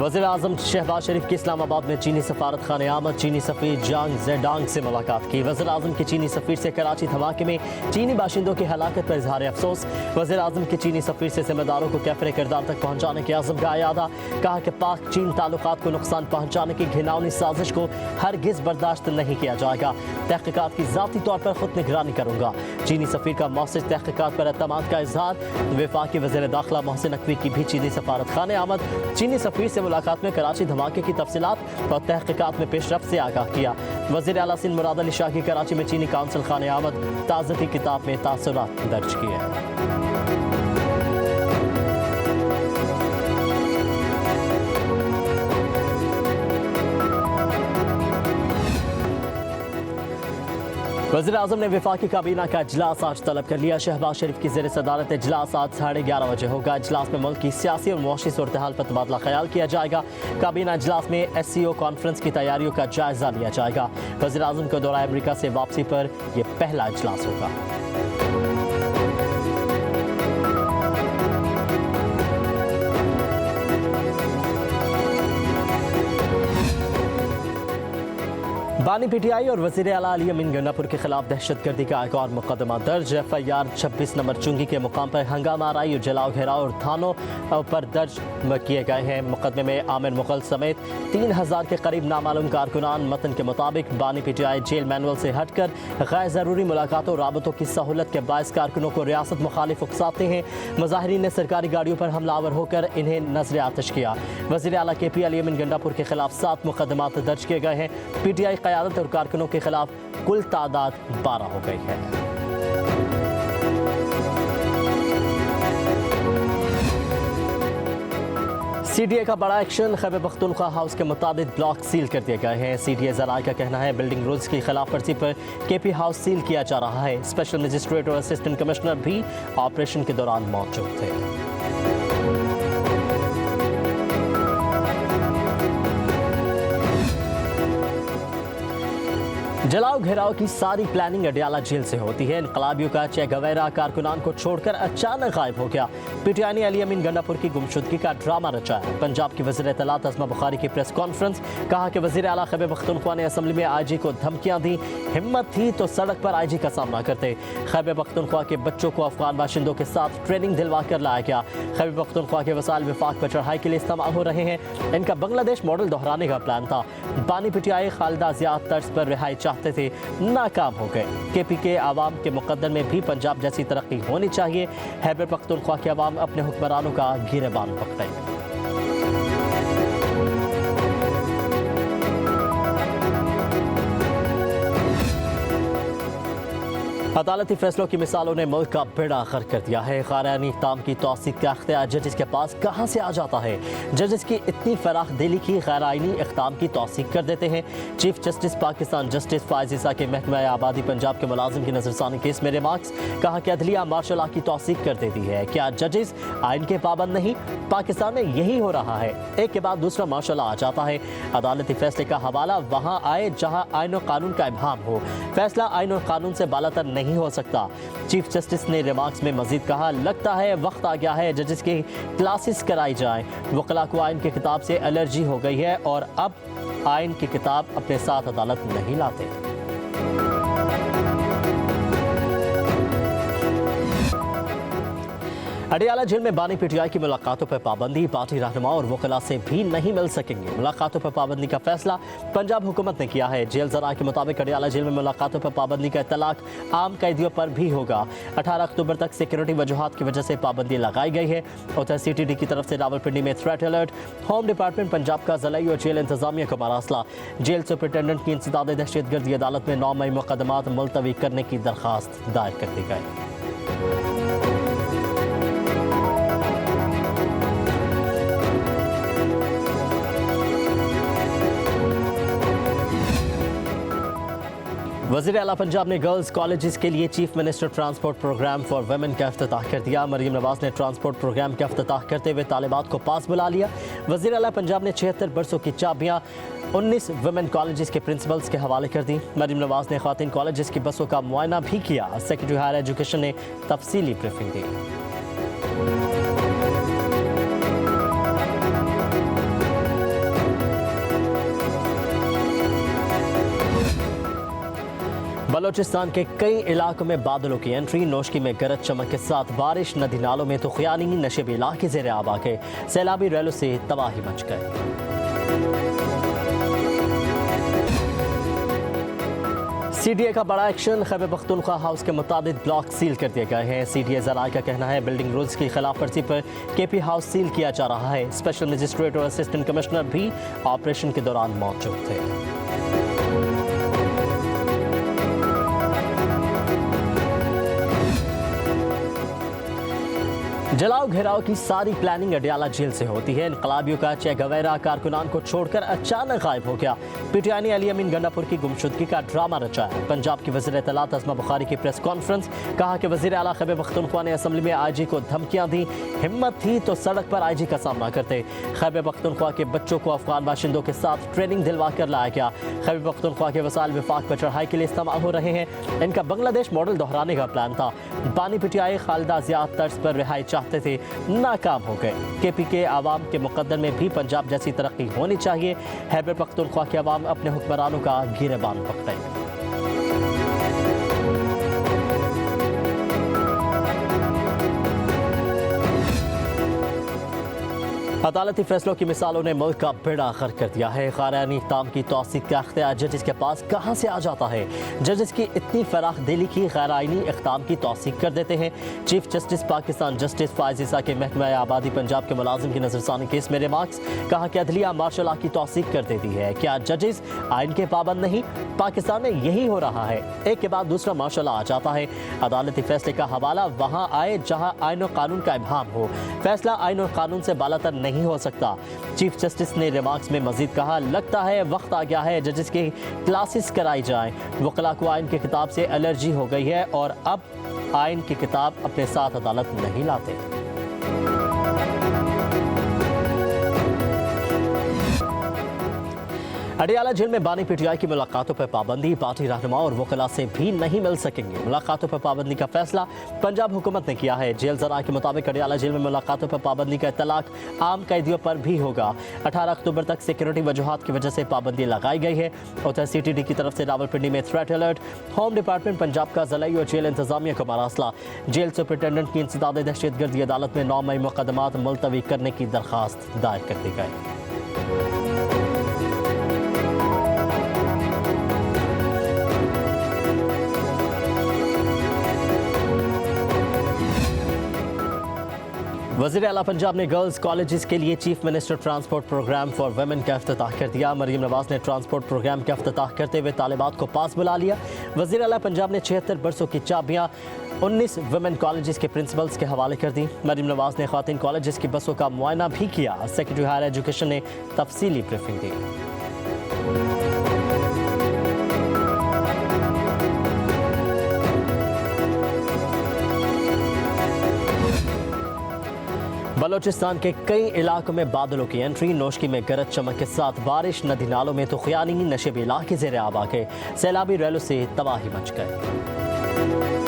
वज़ीर आज़म शहबाज शरीफ की इस्लामाबाद में चीनी सफारत खाने आमद। चीनी सफ़ीर जांग जेडांग से मुलाकात की। वज़ीर आज़म की चीनी सफ़ीर से कराची धमाके में चीनी बाशिंदों की हलाकत पर इजहार अफसोस। वज़ीर आज़म की चीनी सफ़ीर से जिम्मेदारों को कैफरे किरदार तक पहुँचाने के आज़म का यादा। कहा कि पाक चीन ताल्लुकात को नुकसान पहुँचाने की घिनौनी साजिश को हरगिज़ बर्दाश्त नहीं किया जाएगा। तहक़ीक़ात की ज़ाती तौर पर खुद निगरानी करूँगा। चीनी सफ़ीर का मौसिर तहक़ीक़ात पर एतमाद का इजहार। वफाकी वज़ीर दाखिला मोहसिन नकवी की भी चीनी सफारत खाने आमद। चीनी सफ़ीर से मुलाकात में कराची धमाके की तफसीलात और तहक़ीक़ात में पेशरफ्त से आगाह किया। वज़ीर आला सिंध मुराद अली शाह की कराची में चीनी काउंसिल खाने आमद। ताज़ती किताब में तासुरात दर्ज किए। वज़ीर आज़म ने वफाकी काबीना का इजलास आज तलब कर लिया। शहबाज शरीफ की ज़ेर सदारत इजलास आज 11:30 बजे होगा। इजलास में मुल्क की सियासी और मुआशी सूरत हाल पर तबादला ख्याल किया जाएगा। काबीना इजलास में SCO कॉन्फ्रेंस की तैयारियों का जायजा लिया जाएगा। वज़ीर आज़म को दौरा अमरीका से वापसी पर यह पहला इजलास होगा। बानी PTI और वज़ीर आला अली अमीन गंडापुर के खिलाफ दहशतगर्दी का एक और मुकदमा दर्ज। FIR 26 नंबर चुंगी के मुकाम पर हंगामा आराई और जलाओ घेराव और थानों पर दर्ज किए गए हैं। मुकदमे में आमिर मुगल समेत 3000 के करीब नामालूम कारकुनान। मतन के मुताबिक बानी PTI जेल मैनुअल से हटकर गैर ज़रूरी मुलाकातों और राबतों की सहूलत के बायस कारकुनों को रियासत मुखालिफ उकसाते हैं। मुजाहिरीन ने सरकारी गाड़ियों पर हमलावर होकर इन्हें नजर आतिश किया। वज़ीर आला KP अली अमीन गंडापुर के खिलाफ 7 मुकदमात दर्ज किए गए हैं। PTI क़यादत और कारकुनों के खिलाफ कुल तादाद 12 हो गई है। CDA का बड़ा एक्शन। खैबर पख्तूनख्वा हाउस के मुताबिक ब्लॉक सील कर दिए गए हैं। CDA ज़राए का कहना है बिल्डिंग रूल्स की खिलाफ वर्जी पर KP हाउस सील किया जा रहा है। स्पेशल मजिस्ट्रेट और असिस्टेंट कमिश्नर भी ऑपरेशन के दौरान मौजूद थे। जलाओ घेराव की सारी प्लानिंग अडियाला जेल से होती है। इनकलाबियों का चेगवेरा कारकुनान को छोड़कर अचानक गायब हो गया। PTI ने अली अमीन गंडापुर की गुमशुदगी का ड्रामा रचाया। पंजाब की वज़ीर इत्तलात अज़मा बुखारी की प्रेस कॉन्फ्रेंस। कहा कि वज़ीर आला खैबर पख्तूनख्वा ने असम्बली में IG को धमकियां दी। हिम्मत थी तो सड़क पर IG का सामना करते। खैबर पख्तूनख्वा के बच्चों को अफगान बाशिंदों के साथ ट्रेनिंग दिलवा कर लाया गया। खैबर पख्तूनख्वा के वसाइल विफाक पर चढ़ाई के लिए इस्तेमाल हो रहे हैं। इनका बांग्लादेश मॉडल दोहराने का प्लान था। बानी PTI खालिदा ज़िया तर्ज पर रिहाई चाहते थे, नाकाम हो गए। KP के आवाम के मुकद्दर में भी पंजाब जैसी तरक्की होनी चाहिए। खैबर पख्तूनख्वा के आवाम अपने हुक्मरानों का गिरबान पकड़े। अदालती फैसलों की मिसालों ने मुल्क का बेड़ा गर्क कर दिया है। ग़ैरानी इक़दाम की तौसीक़ का अख्तियार जजेस के पास कहाँ से आ जाता है? जजेस की इतनी फराख दिली की ग़ैरानी इक़दाम की तौसीक़ कर देते हैं। Chief justice Pakistan justice Faiz Isa के महकमा आबादी पंजाब के मुलाजिम की नज़रसानी केस में रिमार्क्स। कहा कि अदलिया मार्शल लॉ की तौसीक़ कर देती है। क्या जजेस आइन के पाबंद नहीं? पाकिस्तान में यही हो रहा है। एक के बाद दूसरा मार्शल लॉ आ जाता है। अदालती फैसले का हवाला वहाँ आए जहाँ आइन और कानून का इब्हाम हो। फैसला आइन और कानून से बालातर नहीं हो सकता। चीफ जस्टिस ने रिमार्क्स में मजीद कहा, लगता है वक्त आ गया है जजेस की क्लासेस कराई जाएं। वकला को आइन की किताब से एलर्जी हो गई है और अब आइन की किताब अपने साथ अदालत नहीं लाते। अडियाला जेल में बानी PTI की मुलाकातों पर पाबंदी। पार्टी रहनुमा और वकला से भी नहीं मिल सकेंगे। मुलाकातों पर पाबंदी का फैसला पंजाब हुकूमत ने किया है। जेल ज़रा के मुताबिक अडियाला जेल में मुलाकातों पर पाबंदी का इतलाक आम कैदियों पर भी होगा। 18 अक्टूबर तक सिक्योरिटी वजूहात की वजह से पाबंदी लगाई गई है। उधर CTD की तरफ से रावलपिंडी में threat alert. Home department Punjab का ज़िलाई और जेल इंतजामिया को मरासला। जेल सुपरिटेंडेंट की इंसदाद दहशतगर्दी अदालत में 9 मई मुकदमात मुलतवी करने की दरख्वास्त दायर कर दी गई। वज़ीर आला पंजाब ने गर्ल्स कॉलेजेस के लिए chief minister transport programme for women का इफ्तिताह कर दिया। मरीम नवाज ने ट्रांसपोर्ट प्रोग्राम का इफ्तिताह करते हुए तालिबात को पास बुला लिया। वज़ीर आला पंजाब ने 76 बरसों की चाबियां 19 वुमेन कॉलेजेस के प्रिंसिपल्स के हवाले कर दी। मरीम नवाज ने ख़वातीन कॉलेजेस की बसों का मुआयना भी किया। सेक्रेटरी हायर एजुकेशन ने तफसीली ब्रीफिंग दी। बलोचिस्तान के कई इलाकों में बादलों की एंट्री, नौशकी में गरज चमक के साथ बारिश, नदी नालों में तूफानी नशेबी इलाके ज़ेर आब आ गए, सैलाबी रैलों से तबाही मच गए। CDA का बड़ा एक्शन, खैबर पख्तूनख्वा हाउस के मुताबिक ब्लॉक सील कर दिए गए हैं। CDA ज़राए का कहना है बिल्डिंग रूल्स की खिलाफ वर्जी पर KP हाउस सील किया जा रहा है। स्पेशल मजिस्ट्रेट और असिस्टेंट कमिश्नर भी ऑपरेशन के दौरान मौजूद थे। जलाओ घेराव की सारी प्लानिंग अडियाला जेल से होती है। इनकलाबियों का चे गवेरा कारकुनान को छोड़कर अचानक गायब हो गया। PTI ने अली अमीन गंडापुर की गुमशुदगी का ड्रामा रचाया। पंजाब की वज़ीर इत्तलात अज़मा बुखारी की प्रेस कॉन्फ्रेंस, कहा कि वज़ीर आला खैबर पख्तूनख्वा ने असम्बली में IG को धमकियां दी, हिम्मत थी तो सड़क पर IG का सामना करते। खैबर पख्तूनख्वा के बच्चों को अफगान बाशिंदों के साथ ट्रेनिंग दिलवा कर लाया गया। खैबर पख्तूनख्वा के वसाइल विफाक पर चढ़ाई के लिए इस्तेमाल हो रहे हैं। इनका बांग्लादेश मॉडल दोहराने का प्लान था। बानी PTI खालिदा ज़िया तर्ज पर रिहाई चाहते थे, नाकाम हो गए। KP के आवाम के मुकद्दर में भी पंजाब जैसी तरक्की होनी चाहिए। खैबर पख्तूनख्वा के आवाम अपने हुक्मरानों का गिरेबान पकड़े। अदालती फैसलों की मिसालों ने मुल्क का बेड़ा गर्क कर दिया है। ख़ारानी इक़दाम की तौसीक़ का अख्तियार जजेस के पास कहाँ से आ जाता है? जजेस की इतनी फराख दिली की गैर आइनी इक़दाम की तौसीक़ कर देते हैं। Chief justice Pakistan justice Faiz Isa के महकमा आबादी पंजाब के मुलाजिम की नजरसानी केस में रिमार्क्स, कहा कि अदलिया मार्शल लॉ की तौसीक़ कर देती है। क्या जजेस आइन के पाबंद नहीं? पाकिस्तान में यही हो रहा है, एक के बाद दूसरा मार्शल लॉ आ जाता है। अदालती फैसले का हवाला वहाँ आए जहाँ आइन और कानून का इब्हाम हो। फैसला आइन और कानून से बालातर नहीं हो सकता। चीफ जस्टिस ने रिमार्क्स में मजीद कहा, लगता है वक्त आ गया है जजेस की क्लासेस कराई जाएं। वकला को आइन की किताब से एलर्जी हो गई है और अब आइन की किताब अपने साथ अदालत नहीं लाते। अडियाला जेल में बानी PTI की मुलाकातों पर पाबंदी, पार्टी रहनुमा और वकला से भी नहीं मिल सकेंगे। मुलाकातों पर पाबंदी का फैसला पंजाब हुकूमत ने किया है। जेल ज़राए के मुताबिक अडियाला जेल में मुलाकातों पर पाबंदी का इतलाक आम कैदियों पर भी होगा। 18 अक्टूबर तक सिक्योरिटी वजूहात की वजह से पाबंदी लगाई गई है। उधर CTD की तरफ से रावलपिंडी में threat alert. Home department Punjab का ज़िलाई और जेल इंतजामिया को मरासला। जेल सुपरिटेंडेंट की इंसदाद दहशतगर्दी अदालत में 9 मई मुकदमात मुलतवी करने की दरख्वास्त दायर कर दी गई। वज़ीर आला पंजाब ने गर्ल्स कॉलेजेस के लिए chief minister transport programme for women का इफ्तिताह कर दिया। मरीम नवाज ने ट्रांसपोर्ट प्रोग्राम का इफ्तिताह करते हुए तालिबात को पास बुला लिया। वज़ीर आला पंजाब ने 76 बरसों की चाबियाँ 19 वुमेन कॉलेजेस के प्रिंसिपल्स के हवाले कर दी। मरीम नवाज ने ख़वातीन कॉलेजेस की बसों का मुआयना भी किया। सेक्रेटरी हायर एजुकेशन ने तफसीली ब्रीफिंग दी। बलोचिस्तान के कई इलाकों में बादलों की एंट्री, नौशकी में गरज चमक के साथ बारिश, नदी नालों में तूफानी नशेबी इलाके ज़ेर आब आ गए, सैलाबी रैलों से तबाही मच गए।